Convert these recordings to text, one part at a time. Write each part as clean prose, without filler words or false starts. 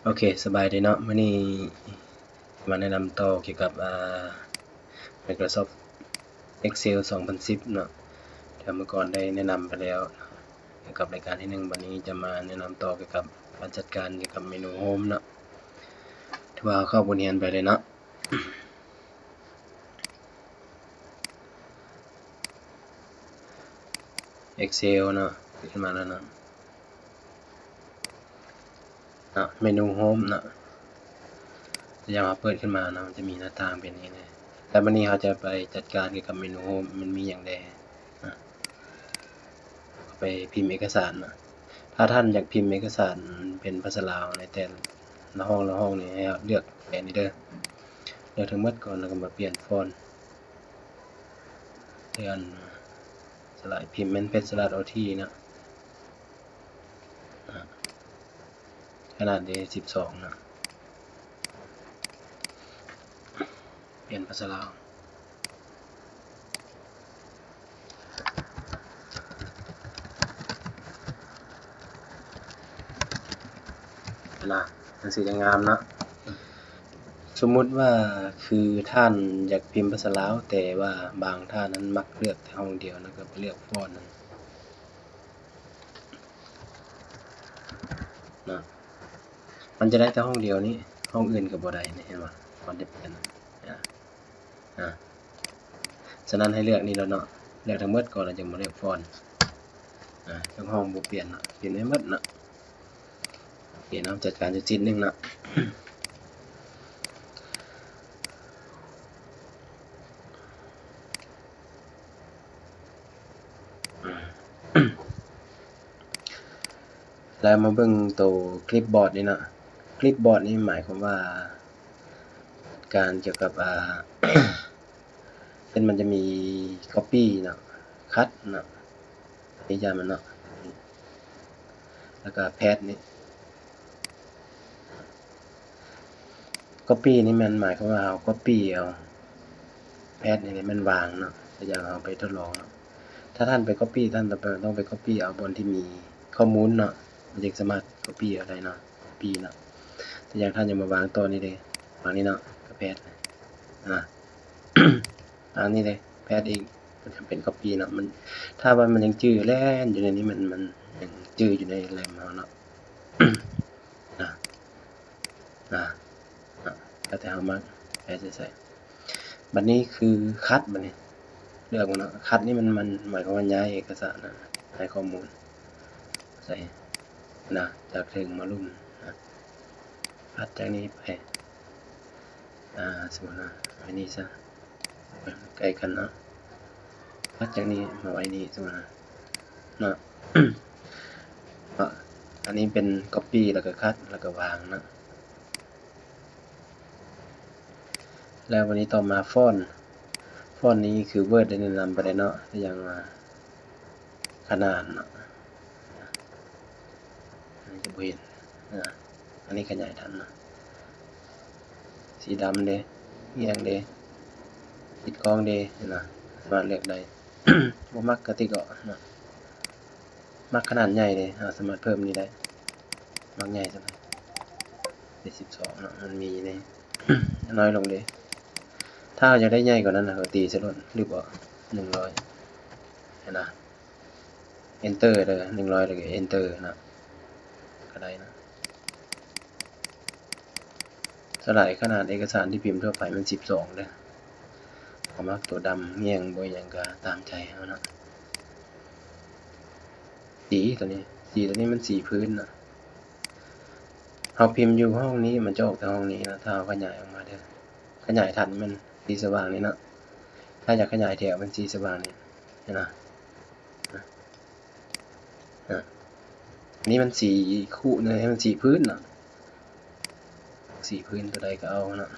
โอเคสบายดีเนาะมื้อนี้มาแนะนำต่อเกี่ยวกับMicrosoft Excel 2010เนาะที่เมื่อก่อนได้แนะนำไปแล้วเกี่ยวกับรายการที่1วันนี้จะมาแนะนำต่อเกี่ยวกับการจัดการเกี่ยวกับเมนูโฮมเนาะถือว่าเข้าบทเรียนไปเลยเนาะ Excel เนาะขึ้นมาแล้วเนาะเมนูโฮมเนาะจะมาเปิดขึ้นมาเนาะจะมีหน้าต่างเป็นอย่างนี้นะแต่วันนี้เราจะไปจัดการเกี่ยวกับเมนูโฮมมันมีอย่างใดไปพิมพ์เอกสารนะถ้าท่านอยากพิมพ์เอกสารเป็นภาษาลาวในแต่ละห้องนี่ให้เลือกแผนนี้เด้อเลือกทั้งหมดก่อนแล้วก็มาเปลี่ยนฟอนต์เตือนสไลด์พิมพ์เป็นสไลด์ OT นะขนาด D12 นะเปลี่ยนภาษาลาวนะมันสีงามนะสมมุติว่าคือท่านอยากพิมพ์ภาษาลาวแต่ว่าบางท่านนั้นมักเลือกแต่ห้องเดียวแล้วก็ไปเลือกฟอนต์นั้นนะมันจะได้แต่ห้องเดียวนี้ห้องอื่นก็บ่ได้นี่เห็นบ่ฟอนต์จะเปลี่ยนฉะนั้นให้เลือกนี่แล้วเนาะเลือกทั้งหมดก่อนแล้วจึงมาเลือกฟอนต์ทั้งห้องบ่เปลี่ยนเนาะเปลี่ยนให้หมดเนาะเปลี่ยนเอาจัดการจุดๆนึงเนาะ แล้วมาเบิ่งตัวคลิปบอร์ดนี่นะคลิปบอร์ดนี่หมายความว่าการเกี่ยวกับเป็นมันจะมี copy เนาะ cut เนาะนี่จะมันเนาะแล้วก็ paste นี่ copy นี่มันหมายความว่าเอา copy เอา paste นี่มันวางเนาะอย่างเอาไปทดลองเนาะถ้าท่านไป copy ท่านต้องไป copy เอาบนที่มีข้อมูลเนาะมันจะสามารถ copy อะไรเนาะ copy เนาะแต่อย่างท่านจะมาวางตัวนี้เลยวางนี้เนาะก็แพทอันนี้เลยแพทเองมันจะเป็น copy เนาะมันถ้าว่ามันยังจื้อแล่นอยู่ในนี้มันยังจื้ออยู่ในแรมเนาะแล้วแต่เอามาแพทจะใส่บัดนี้คือคัดบัดนี้เลือกเนาะคัดนี่มันหมายความว่าย้ายเอกสารนะให้ข้อมูลใส่นะจากถึงมาลุ่มนะคัดจากนี้ไปสมมตินะอันนี้ซะใกล้กันเนาะคัดจากนี้มาไว้นี้สมมตินะเนาะ อันนี้เป็น copy แล้วก็คัดแล้วก็วางนะแล้ววันนี้ต่อมาฟอนต์นี้คือ Word ได้แนะนำไปแล้วเนาะอย่างขนาดเนาะอันนี้จะเห็นอันนี้ขยายทันนะสีดำเด้เอียงเด้ติดกล้องเด้นะสามารถเลือกได้ บ่มักกะติกนะมักขนาดใหญ่เลยสามารถเพิ่มนี้ได้มักใหญ่จังเลยเป็น12เนาะมันมีใน น้อยลงเด้ถ้าอยากได้ใหญ่กว่านั้นนะก็ตีซะลดหรือบ่100เห็นนะ enter เลย100แล้วก็ enter นะก็ได้นะสลายขนาดเอกสารที่พิมพ์ทั่วไปมัน12เด้อผมมักตัวดำเงี้ยงบ่อย่างก็ตามใจเฮานะสีตัวนี้มันสีพื้นนะเฮาพิมพ์อยู่ห้องนี้มันจะออกจากห้องนี้นะถ้าเอาขยายออกมาเด้อขยายทันมันสีสว่างนี่เนาะถ้าอยากขยายแถวมันสีสว่างนี่นะนี่มันสีคู่เลยให้มันสีพื้นเนาะสีพื้นตัวใดก็เอาเนาะ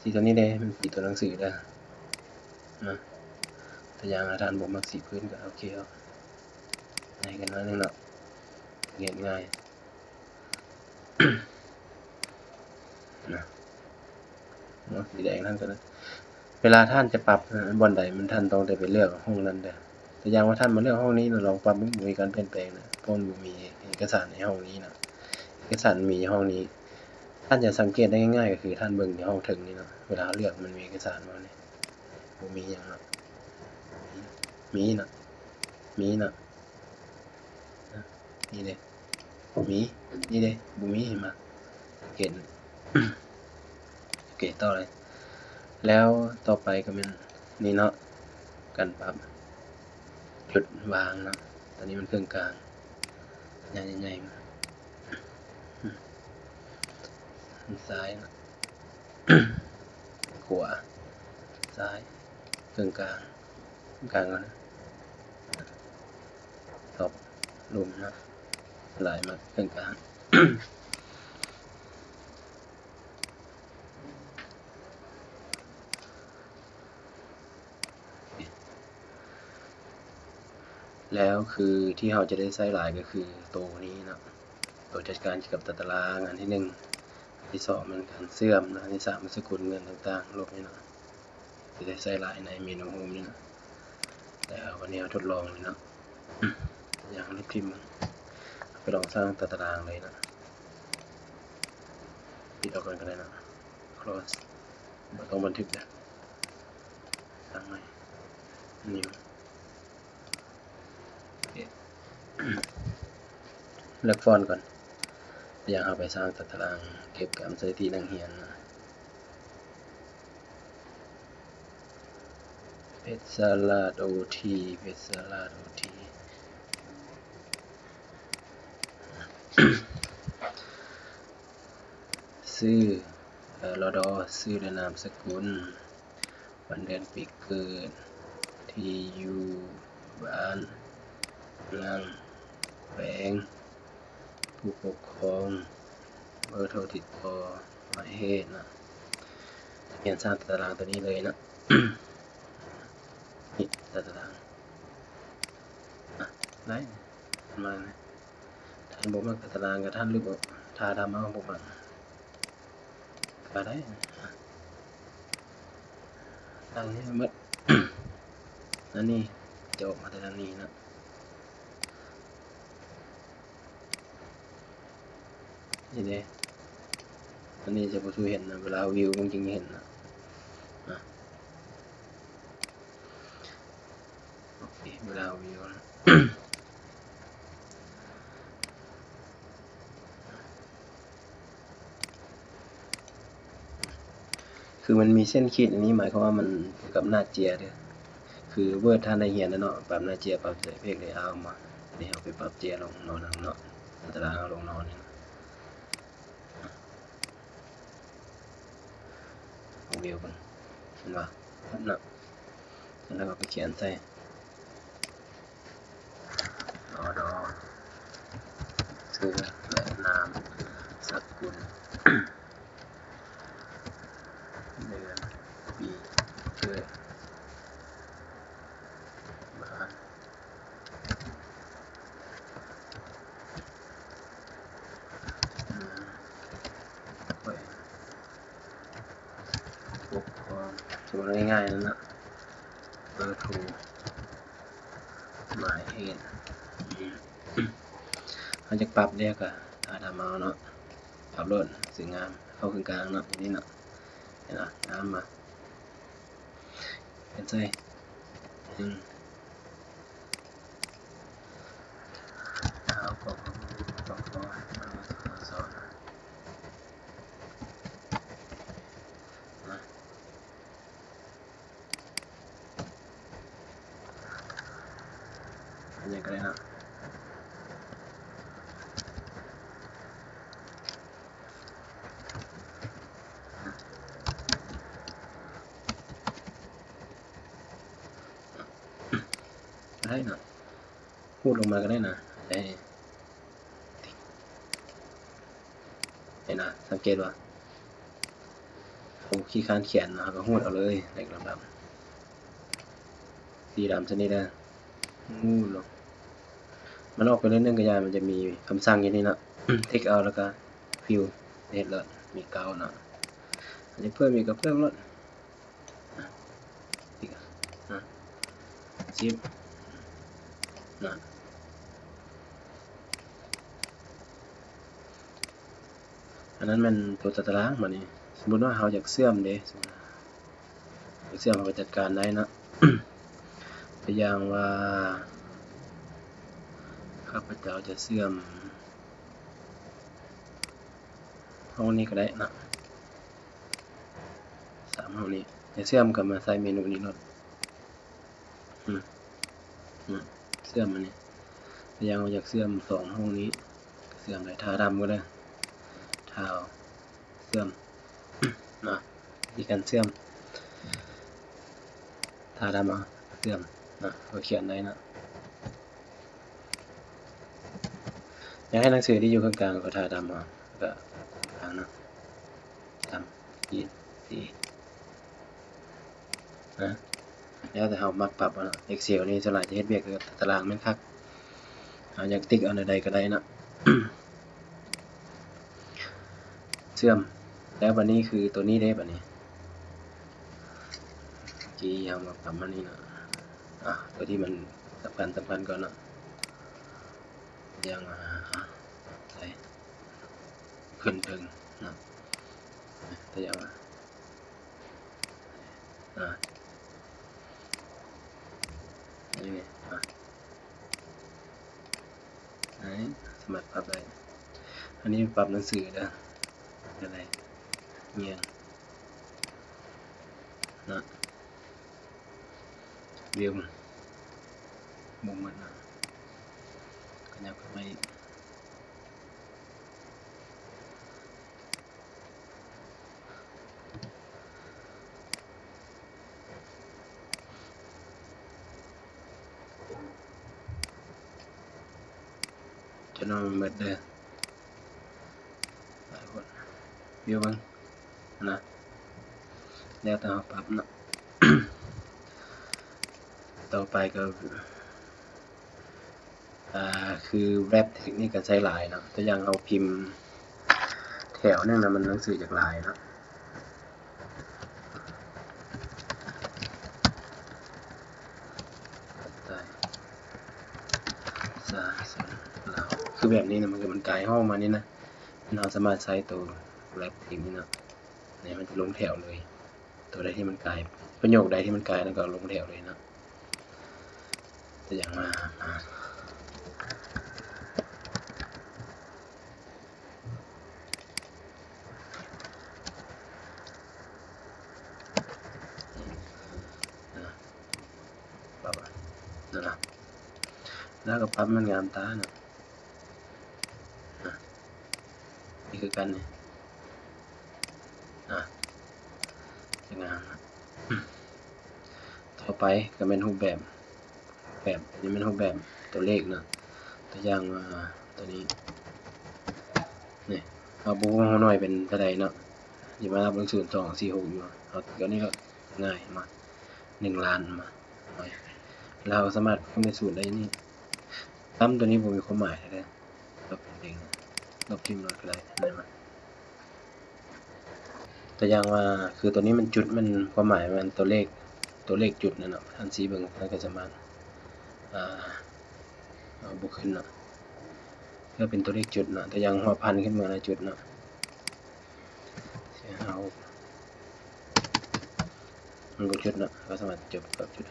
สีตัวนี้เด้มันสีตัวหนังสือเด้อนะแต่อย่างอาจารย์บอกมักสีพื้นก็โอเคเอาง่ายกันนิดนึงเนาะเรียนง่ายนะสีแดงท่านก็ได้เวลาท่านจะปรับบนใดมันท่านต้องได้ไปเลือกห้องนั้นเด้อแต่อย่างว่าท่านมาเลือกห้องนี้เราลองปรับมีการเปลี่ยนแปลงนะเพราะมันมีเอกสารในห้องนี้นะเอก เอกสารมีห้องนี้ท่านจะสังเกตได้ง่ายๆก็คือท่านเบิ่งในห้องถึงนี่เนาะเวลาเลือกมันมีเอกสารมาเนี่ยบ่มีอย่างเนาะมีนะมีนะนี่เด้มีนี่เด้บ่มีเห็นมาสังเกตโอเคต่อเลยแล้วต่อไปก็เป็นนี่เนาะการปรับจุดวางเนาะตอนนี้มันเครื่องกลางใหญ่ๆมันซ้ายนะขวาซ้ายเครื่องกลางก่อนนะตบลุมนะไหลมาเครื่องกลางแล้วคือที่เราจะได้ใช้หลายก็คือตัวนี้นะตัวจัดการเกี่ยวกับตารางอันที่1ที่2มันการเสื่อมนะที่3มันสกุลเงินต่างๆลบนี่นะจะได้ใช้หลายในเมนูโฮมนี่นะแต่วันนี้เราทดลองเลยนะอย่างรูปพิมพ์ไปลองสร้างตารางเลยนะปิดออกก่อนก็ได้นะ close ไม่ต้องบันทึกนะตั้งใหม่ new เลือกฟอนต์ก่อนอยากเอาไปสร้างตารางเก็บกับสถิตินักเรียนนะเพชรสลัด OT เพชรสลัด OT ชื่อรดชื่อและนามสกุลวันเดือนปีเกิดที่อยู่บ้านเมืองแขวงผู้ปกครองเบอร์โทรติดต่อหมายเหตุนะเขียนสร้างตารางตัวนี้เลยนะ นี่ตารางได้มานะท่านบอกว่าตารางกับท่านหรือบอกถ้าทำเอาบอกว่าก็ได้ตั้งให้หมด นั่นนี่จะออกมาแต่ด้านนี้นะนี่เด้อันนี้จะพอช่วยเห็นนะเวลาวิวมันจริงเห็นนะโอเคเวลาวิวนะคือมันมีเส้นขีดอันนี้หมายความว่ามันกับหน้าเจียด้วยคือเวิร์ดท่านได้เรียนแล้วเนาะปรับหน้าเจียปรับใส่เพกได้เอามานี่เอาไปปรับเจียลงนอนเนาะตารางเอาลงนอนนี่เอาวิวกันเห็นป่ะเนาะแล้วก็ไปเขียนใส่รอชื่อและนามสกุลเดือนปีเกิดบ้านไปปกครองสมมติง่ายๆนั่นนะเบอร์โทรหมายเหตุเขาจะปรับเรียกอะถ้าทำเอาเนาะปรับลดสีงามเข้าขึ้นกลางเนาะอย่างนี้เนาะเห็นไหมงามมาเป็นใจเอาก็สอนนะอันนี้ก็ได้นะได้นะพูดลงมาก็ได้นะเห็นนะสังเกตว่าผมขี้ค้านเขียนนะครับก็หูดเอาเลยเล็กดำสีดำชนิดนะหูดลงมันออกไปเรื่อยๆกระยายมันจะมีคำสั่งอย่างนี้นะเทคเอาแล้วก็ฟิวเห็นเลยมีเกาเนาะอันนี้เพิ่มอีกก็เพิ่มลดอีกชิปนะ อันนั้นมันตัวตารางมานี่สมมุติว่าเราอยากเสื่อมเด้เสื่อมเราจัดการได้นะ ตัวอย่างว่าข้าพเจ้าจะเสื่อมห้องนี้ก็ได้นะ3ห้องนี้จะเสื่อมกับมาใส่เมนูนี้รถเสื่อมมันนี่ตัวอย่างว่าอยากเสื่อม2ห้องนี้เสื่อมได้ทาดำก็ได้ทาเสื่อมนะมีการเสื่อมทาดำเสื่อมนะเราเขียนได้นะอยากให้หนังสือที่อยู่ข้างกลางก็ทาดำก็กลางนะดำยีนสีนะแล้วแต่เรามักปรับExcel นี่สลายจะเฮ็ดเวียกกับตารางแม่นคักอยากติ๊กเอาใดก็ได้นะ เสื่อมแล้ววันนี้คือตัวนี้ได้บัดนี้กี่เอามาปรับมันนี่นะตัวที่มันสำคัญก่อนนะอย่างใส่ขึ้นถึงนะตัวอย่างนี่ไงสมัครปรับได้อันนี้ปรับหนังสือนะอะไรเงียงนะวิวมุมมันนะขยับเข้าไปจะนอนเบิดเด้อหลายคนวิวบ้างนะแล้วแต่เราปรับนะ ต่อไปก็คือแรปเทคนิคการใช้ลายนะตัวอย่างเราพิมพ์แถวนึงนะมันหนังสือจากลายนะคือแบบนี้นะมันกลายห้องมานี่นะเราสามารถใช้ตัวแรปพิมพ์นี่นะเนี่ยมันจะลงแถวเลยตัวใดที่มันกลายประโยคใดที่มันกลายแล้วก็ลงแถวเลยนะตัวอย่างมาแล้วก็ปั๊บมันงามตานะนี่คือกันเนี่ยจะงามนะต่อไปก็เป็นรูปแบบนี่เป็นรูปแบบตัวเลขนะตัวอย่างตัวนี้นี่เอาบุ้งหน่อยเป็นเท่าใดเนาะอย่ามานับเลข0246อยู่เอาตัวนี้ก็ง่ายมา1 ล้านมาเราสามารถคำนวณสูตรได้นี่ตั้มตัวนี้ผมมีความหมายเลยลบเองลบทิมลบก็ได้ได้ไหมตัวอย่างว่าคือตัวนี้มันจุดมันความหมายมันตัวเลขจุดนั่นนะท่านสีเบิ่งแล้วก็สามารถบวกขึ้นนะก็เป็นตัวเลขจุดนะตัวอย่างหัวพันขึ้นมาในจุดนะเอามันก็จุดนะก็สามารถจบกับจุด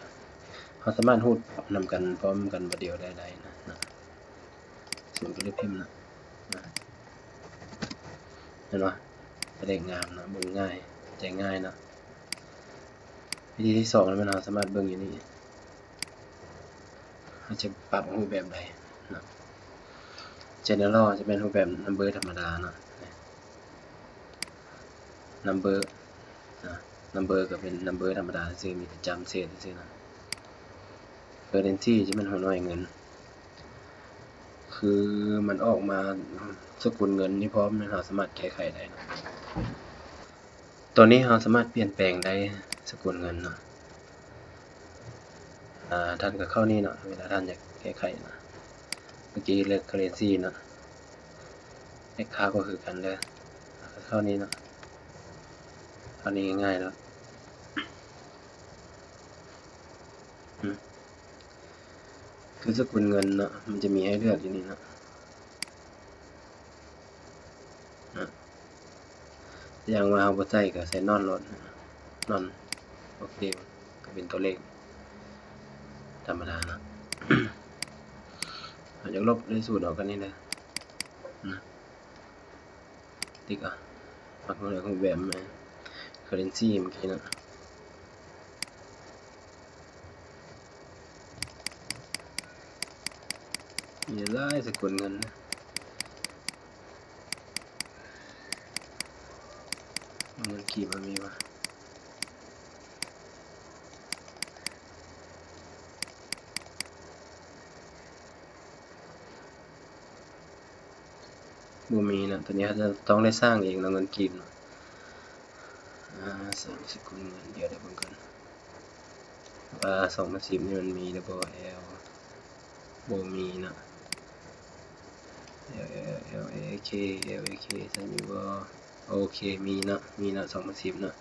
เขาสามารถพูดนำกันพร้อมกันประเดียวได้นะส่วนตัวเลขพิมพ์นะเห็นไหมเลขงามนะเบิ่งง่ายใจง่ายนะวิธีที่2มันเราสามารถเบิ่งอยู่นี่เราจะปรับรูปแบบใดนะ General จะเป็นรูปแบบ number ธรรมดานะ number ก็เป็น number ธรรมดาซึ่งมีจำเศษซึ่งนะ currency จะเป็นหัวหน่วยเงินคือมันออกมาสกุลเงินนี่พร้อมเราสามารถแก้ไขได้นะตัวนี้เราสามารถเปลี่ยนแปลงได้สกุลเงินเนาะท่านก็เข้านี่เนาะเวลาท่านอยากแก้ไขนะเมื่อกี้เลือก currency เนาะเลขค่าก็คือกันเลยเข้านี้เนาะเข้านี้ง่ายๆแล้วคือสกุลเงินเนาะมันจะมีให้เลือกอยู่นี่เนาะ อย่างว่าเอาบ่ใส่ก็ใส่นอนรถนอนโอเคก็เป็นตัวเลขธรรมดานะอยากลบเลยสูตรออกกันนี่นะติ๊กอ่ะปักอะไรของแบบมาcurrency เมื่อกี้นะมีหลายสกุลเงินนะเงินกี่มันมีวะบูมีนะตัวนี้จะต้องได้สร้างเองแล้วเงินกีบนะสร้างสกุลเงินเดี๋ยวเบิ่งกันว่า2010นี่มันมีหรือเปล่าบูมีนะ LAK ใส่มีบ่โอเคมีนะ2010นะ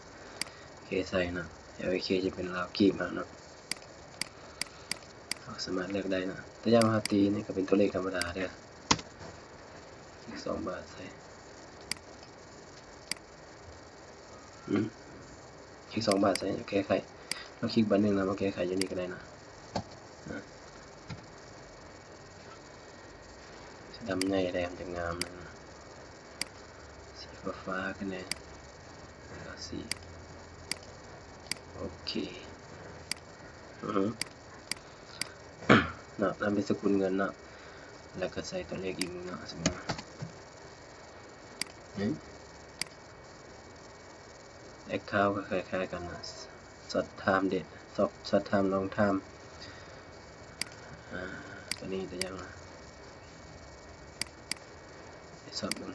โอเคใส่นะ LAK จะเป็นลาวกีบนะสามารถเลือกได้นะแต่ยามหาตีนี่ก็เป็นตัวเลขธรรมดาเด้ออีก2 บาทใส่อีก2 บาทใส่แก้ไขเราคลิกบันหนึ่งแล้วมาแก้ไขอยู่นี่ก็ได้นะสีดำใหญ่แดงจะงามนะสีฟ้ากันเลยสีโอเคเนาะนั่นเป็นสกุลเงินเนาะแล้วก็ใส่ตัวเลขอีกเนาะสมมติแอคเคาท์ก็คล้ายๆกันนะช็อตไทม์เด็ดช็อตไทม์ลองไทม์ตัวนี้ตัวยังนะไปสอบดู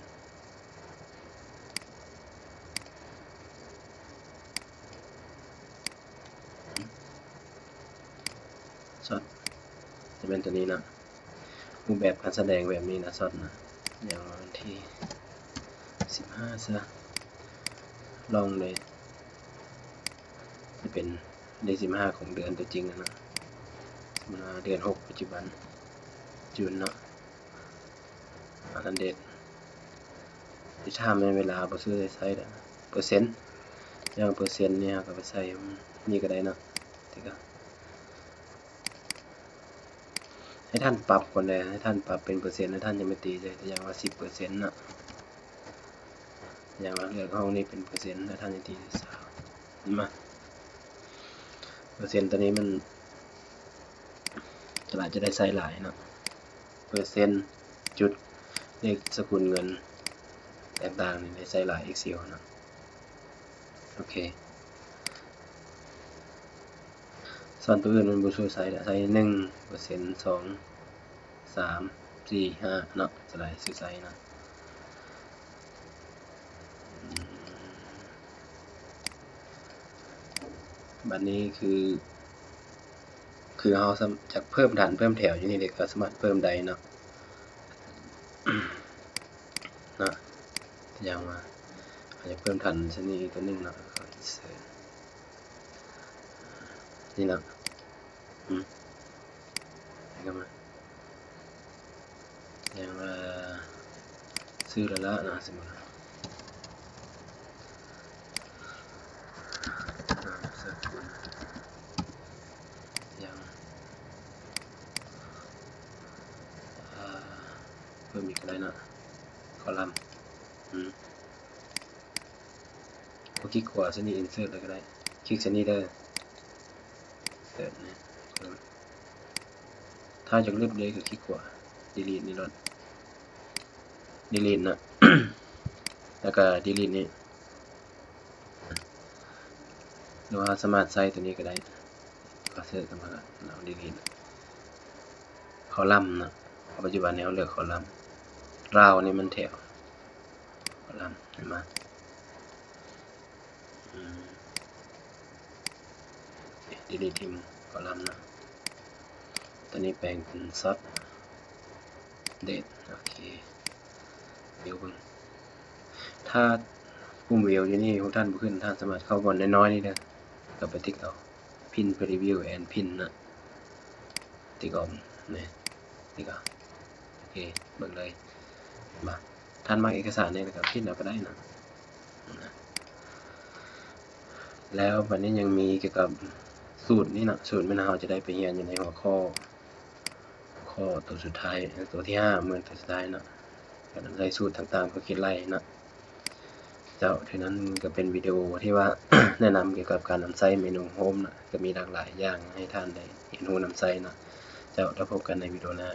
ช็อตจะเป็นตัวนี้นะรูปแบบการแสดงแบบนี้นะช็อตนะอย่างวันที่15ซะลองเลยจะเป็นได้15ของเดือนตัวจริงนะเดือน6ปัจจุบันจูนเนาะอันเดตที่ทำในเวลาบ่ซื้อได้ใช้แล้วเปอร์เซ็นต์อย่างเปอร์เซ็นต์เนี่ยก็ไปใส่นี่ก็ได้เนาะที่ก็ให้ท่านปรับก่อนเลยให้ท่านปรับเป็นเปอร์เซ็นต์แล้วท่านจะไม่ตีเลยแต่อย่างว่า10%เนาะอย่างว่าเลือกห้องนี้เป็นเปอร์เซ็นต์แล้วท่านจะตี3มาเปอร์เซ็นต์ตัวนี้มันตลาดจะได้ใส่หลายเนาะเปอร์เซ็นต์จุดเลขสกุลเงินต่างๆนี่ได้ใส่หลาย Excel เนาะโอเคส่วนตัวอื่นมันบ่ช่วยใส่ได้ใส่1% 2 3 4 5เนาะจะได้ซื้อใส่นะบัดนี้คือเราจะเพิ่มฐานเพิ่มแถวอยู่นี่เด็กก็สามารถเพิ่มได้เนาะนะอย่างว่าอาจจะเพิ่มฐานชนิดตัวนึงเนาะนี่เนาะก็มาอย่างว่าซื้อละนะสมมติอย่างเพิ่มอีกอะไรนะคอลัมน์คลิกขวาชนิด insert เลยก็ได้คลิกชนิดได้เสิร์ชนะถ้าจะเลือกเลยคือคลิกขวา delete นี่รถ delete นะ แล้วก็ delete นี่หรือว่าสามารถใส่ตัวนี้ก็ได้ก็เสิร์ชกันมาแล้ว delete คอลัมน์นะปัจจุบันนี้เราเลือกคอลัมน์ราวนี่มันแถวคอลัมน์เห็นไหมdelete ทิ้งคอลัมน์นะตัวนี้แปลงเป็นซอสเดทโอเคเดี๋ยวกันถ้าปุ่มวิวอยู่นี่ของท่านบุขึ้นท่านสามารถเข้าบอลน้อยๆนี่นะก็ไปติ๊กเอาพินพรีวิวแอนพินนะติ๊กเอาเนี่ยติ๊กเอาโอเคเบิ่งเลยมาท่านมาเอกสารเนี่ยนะครับพินเอาก็ได้นะ แล้วบัดนี้ยังมีเกี่ยวกับสูตรนี่นะสูตรมันเราจะได้ไปเรียนอยู่ในหัวข้อตัวสุดท้ายตัวที่5เหมือนตัวสุดท้ายเนาะการใช้สูตรต่างๆเพื่อคิดไล่นะเจ้าทีนั้นก็เป็นวิดีโอที่ว่า แนะนำเกี่ยวกับการนำใช้เมนูโฮมนะก็มีหลากหลายอย่างให้ท่านได้เรียนรู้นำใช้นะเจ้าแล้วพบกันในวิดีโอหน้า